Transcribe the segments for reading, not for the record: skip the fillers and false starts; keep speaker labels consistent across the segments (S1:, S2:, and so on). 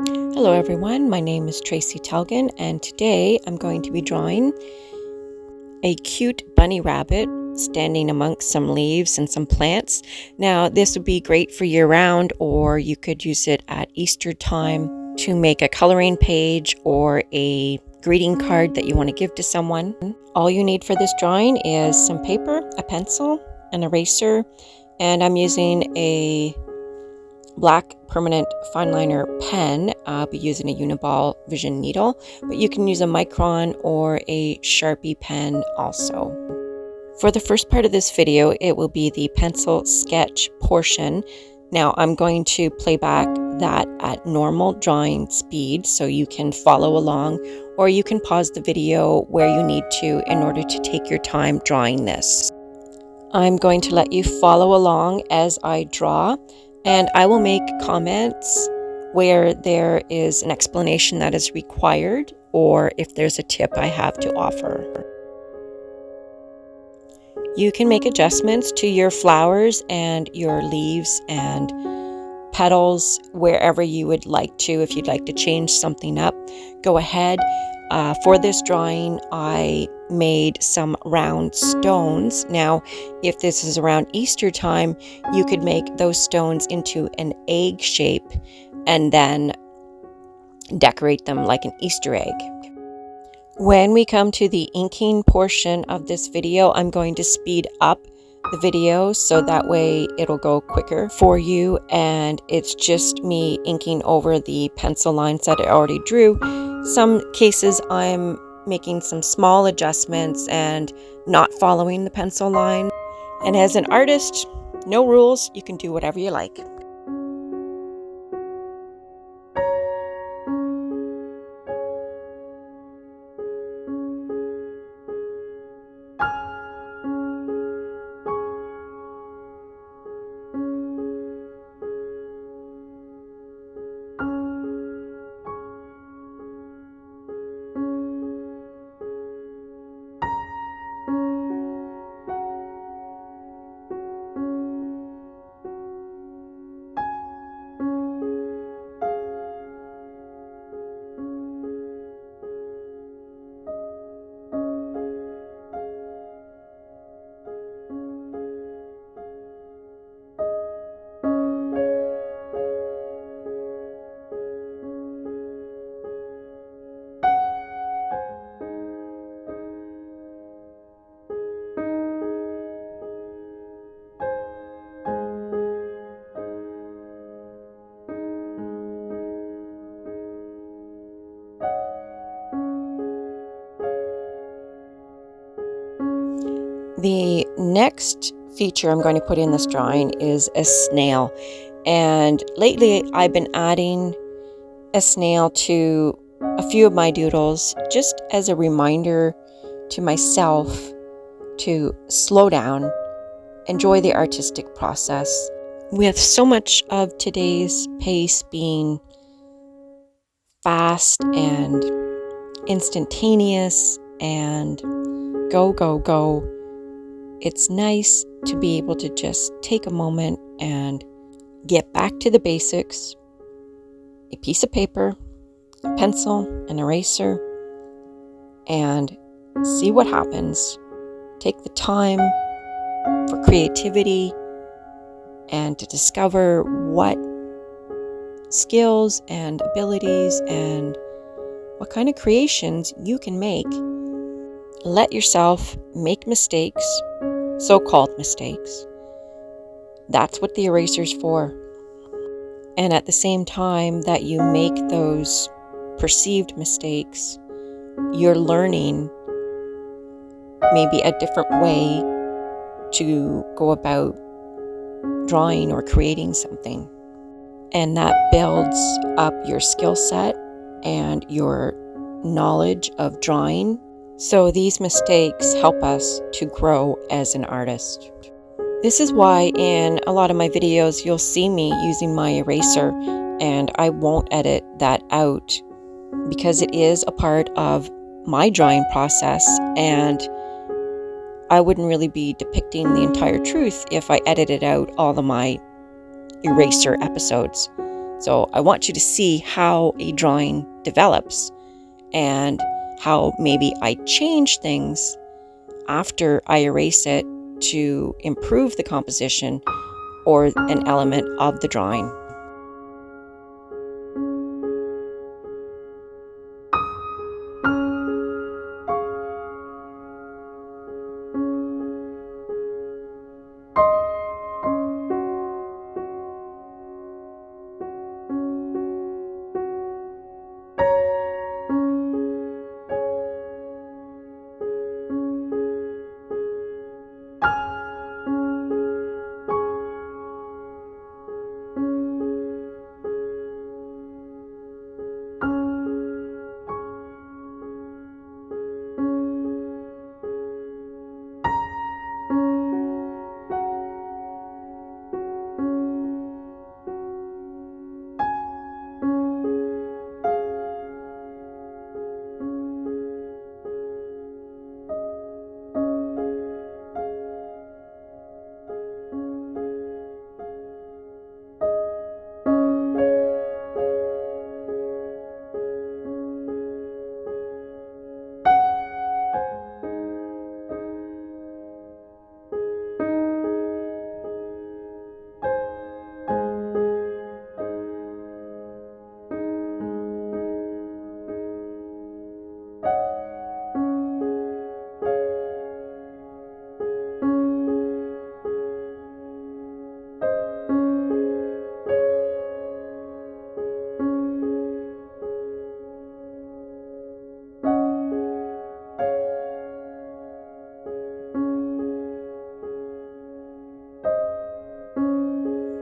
S1: Hello everyone, my name is Tracy Telgan and today I'm going to be drawing a cute bunny rabbit standing amongst some leaves and some plants. Now this would be great for year round, or you could use it at Easter time to make a coloring page or a greeting card that you want to give to someone. All you need for this drawing is some paper, a pencil, an eraser, and I'm using a black permanent fine liner pen. I'll be using a Uniball Vision needle, but you can use a Micron or a Sharpie pen also. For the first part of this video, it will be the pencil sketch portion. Now I'm going to play back that at normal drawing speed so you can follow along, or you can pause the video where you need to in order to take your time drawing this. I'm going to let you follow along as I draw, and I will make comments where there is an explanation that is required, or if there's a tip I have to offer. You can make adjustments to your flowers and your leaves and petals wherever you would like to. If you'd like to change something up, go ahead. For this drawing, I made some round stones. Now, if this is around Easter time, you could make those stones into an egg shape and then decorate them like an Easter egg. When we come to the inking portion of this video, I'm going to speed up the video so that way it'll go quicker for you, and it's just me inking over the pencil lines that I already drew. Some cases I'm making some small adjustments and not following the pencil line. And as an artist, no rules, you can do whatever you like. The next feature I'm going to put in this drawing is a snail. And lately I've been adding a snail to a few of my doodles just as a reminder to myself to slow down, enjoy the artistic process. With so much of today's pace being fast and instantaneous and go, go, go, it's nice to be able to just take a moment and get back to the basics. A piece of paper, a pencil, an eraser, and see what happens. Take the time for creativity and to discover what skills and abilities and what kind of creations you can make. Let yourself make mistakes, so-called mistakes. That's what the eraser's for. And at the same time that you make those perceived mistakes, you're learning maybe a different way to go about drawing or creating something. And that builds up your skill set and your knowledge of drawing. So these mistakes help us to grow as an artist. This is why in a lot of my videos you'll see me using my eraser, and I won't edit that out because it is a part of my drawing process, and I wouldn't really be depicting the entire truth if I edited out all of my eraser episodes. So I want you to see how a drawing develops and how maybe I change things after I erase it to improve the composition or an element of the drawing.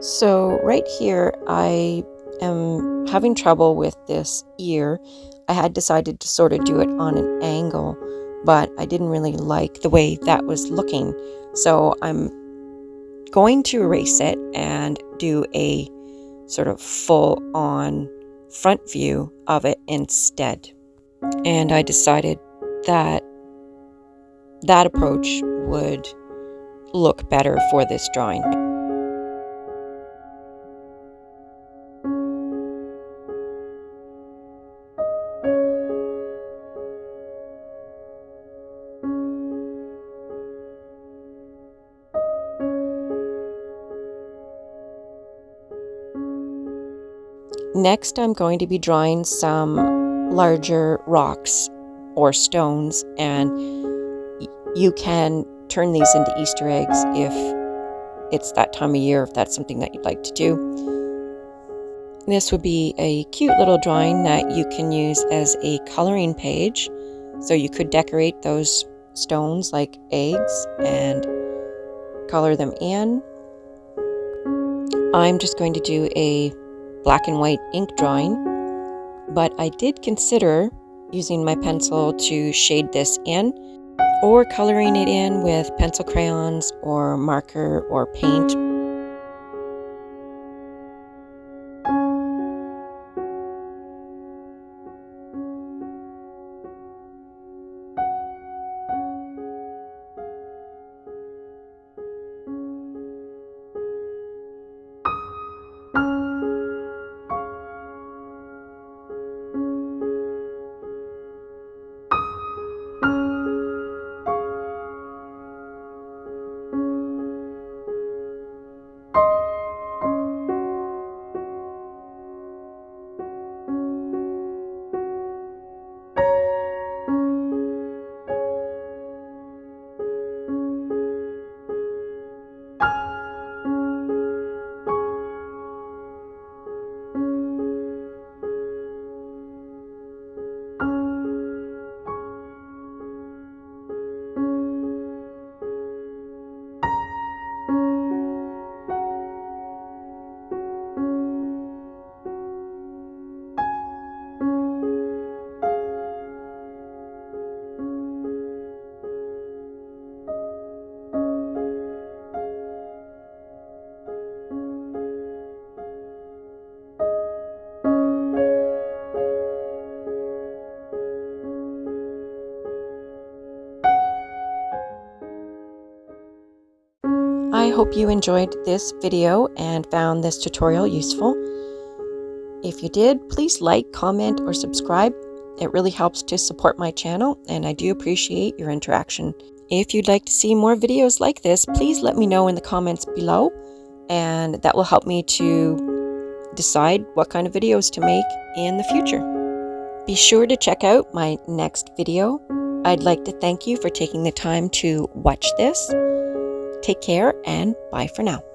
S1: So right here, I am having trouble with this ear. I had decided to sort of do it on an angle, but I didn't really like the way that was looking. So I'm going to erase it and do a sort of full-on front view of it instead. And I decided that that approach would look better for this drawing. Next, I'm going to be drawing some larger rocks or stones, and you can turn these into Easter eggs if it's that time of year, if that's something that you'd like to do. This would be a cute little drawing that you can use as a coloring page. So you could decorate those stones like eggs and color them in. I'm just going to do a black and white ink drawing, but I did consider using my pencil to shade this in or coloring it in with pencil crayons or marker or paint. I hope you enjoyed this video and found this tutorial useful. If you did, please like, comment, or subscribe. It really helps to support my channel, and I do appreciate your interaction. If you'd like to see more videos like this, please let me know in the comments below, and that will help me to decide what kind of videos to make in the future. Be sure to check out my next video. I'd like to thank you for taking the time to watch this. Take care and bye for now.